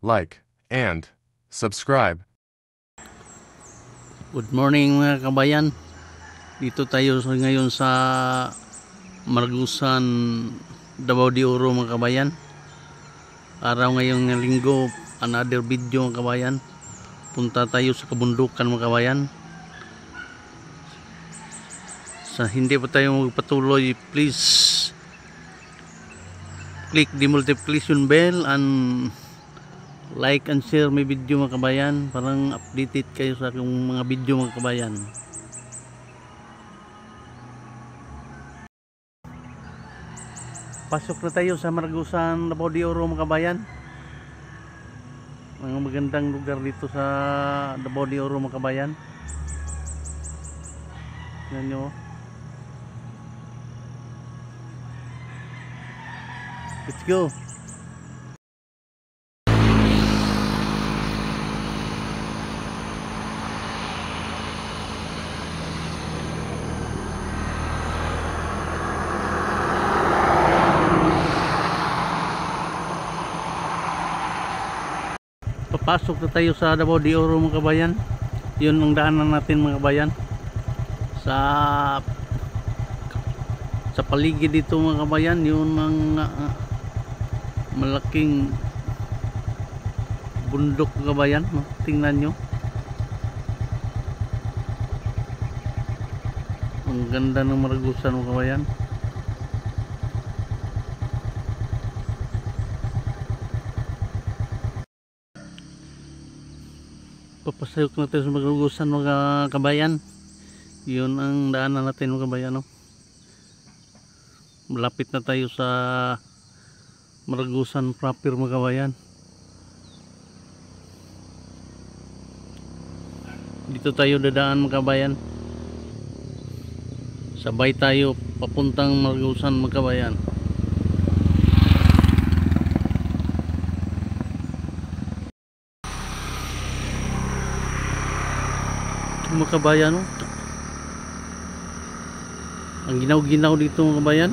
like, and subscribe. Good morning mga kabayan. Dito tayo ngayon sa Margusan, Davao de Oro mga kabayan. Araw ngayong linggo, another video mga kabayan. Punta tayo sa kabundukan mga kabayan. Sa hindi pa tayo magpatuloy, please click the multiplication bell and like and share my video mga kabayan. Parang updated kayo sa aking mga video mga kabayan. Pasok na tayo sa Margusan, Davao de Oro mga kabayan. Mga magandang lugar dito sa Davao de Oro mga kabayan. Tingnan nyo. Let's go. Papasok na tayo sa Davao de Oro mga kabayan. Yun ang daanan natin mga kabayan. Sa paligid dito mga kabayan, yun ang malaking bundok mga kabayan. Tingnan nyo. Ang ganda ng Margusan mga kabayan. Papasayok na tayo sa Margusan mga kabayan. Yun ang daanan natin mga kabayan, no? Malapit na tayo sa Margusan proper mga kabayan. Dito tayo dadaan mga kabayan. Sabay tayo papuntang Margusan mga kabayan. Mga kabayan, no? Ang ginaw-ginaw dito mga kabayan.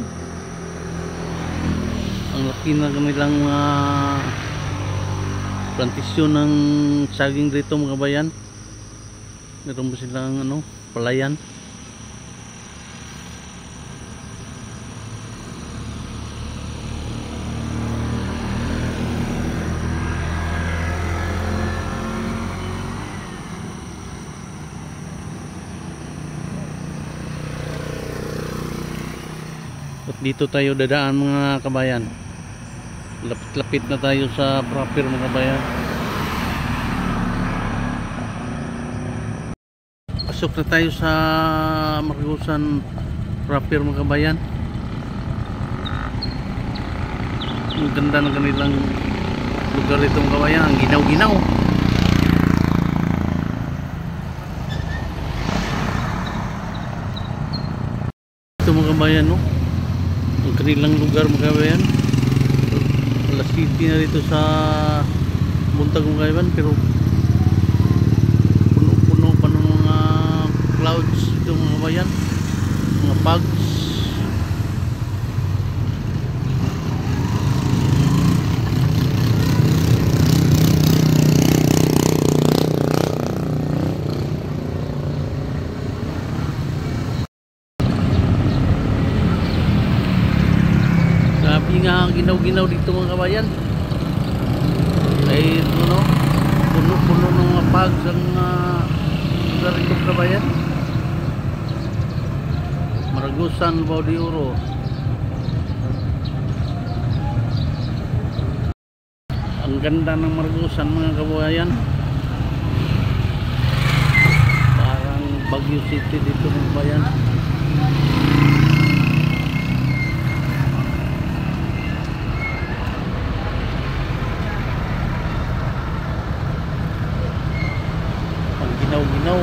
Ang laki na kanilang plantasyon ng saging dito mga kabayan. Meron ba silang palayan. At dito tayo dadaan mga kabayan. Lapit-lapit na tayo sa proper mga kabayan. Pasok na tayo sa Margusan proper mga kabayan. Ang ganda ng kanilang lugar ito mga kabayan. Ang ginaw-ginaw. Ito mga kabayan, no? Ang kanilang lugar mga kabayan. Alas city na dito sa buntag mga kabayan, pero puno-puno pa ng mga clouds ito mga kabayan, mga fogs. Nga ginaw-ginaw dito mga kabayan. Ay puno-puno ng mga pags ang lugar ito mga kabayan. Margusan, Davao de Oro. Ang ganda ng Margusan mga kabayan. Parang Baguio City dito mga kabayan. Ginaw-ginaw.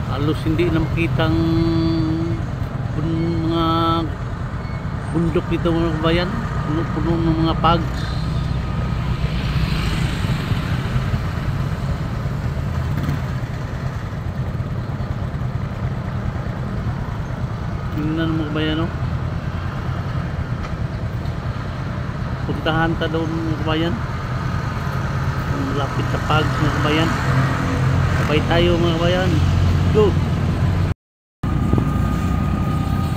Halos hindi na makitang mga bundok dito mga kabayan. Puno-puno ng mga pags. Tingnan mga kabayan, no? Puntahan ta doon mga kabayan. Malapit sa Pag mga kabayan. Sabay tayo mga kabayan. Go!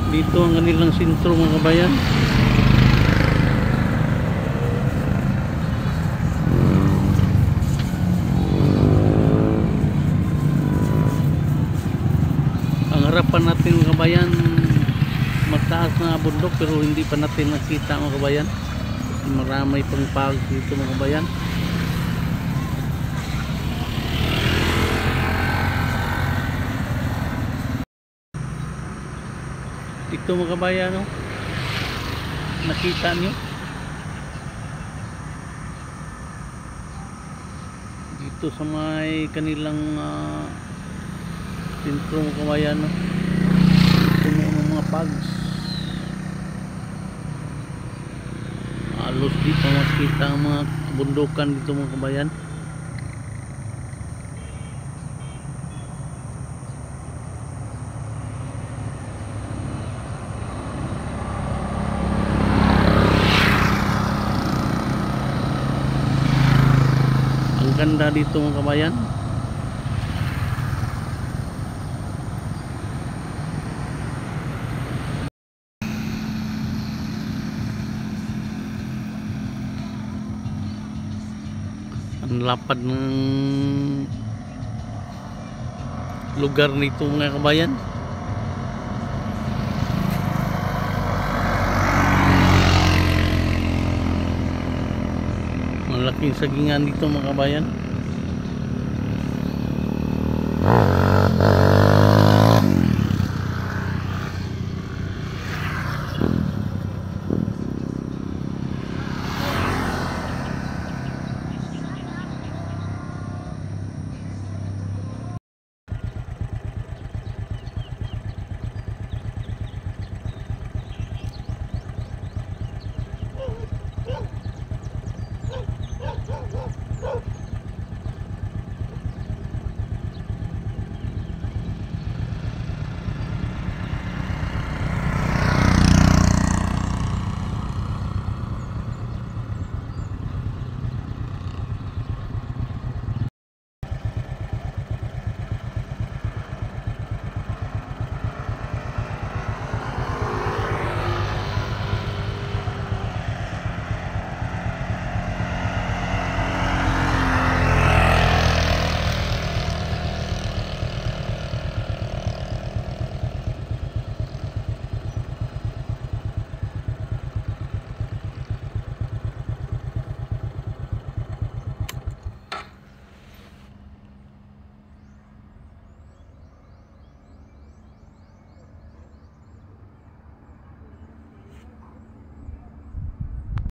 Dito ang kanilang sentro mga kabayan. Ang harapan natin mga kabayan, mataas na bundok pero hindi pa natin nakita mga kabayan. Maramay pang pag dito mga kabayan. Ito mga kabayan, no? Nakita nyo dito sa may kanilang sentro mga kabayan, no? Puno ng mga pags. Halos di pa makita ang mga bundukan dito mga kabayan. Ang ganda dito mga kabayan. Ang lapad ng lugar nito mga kabayan. Malaking sagingan dito mga kabayan.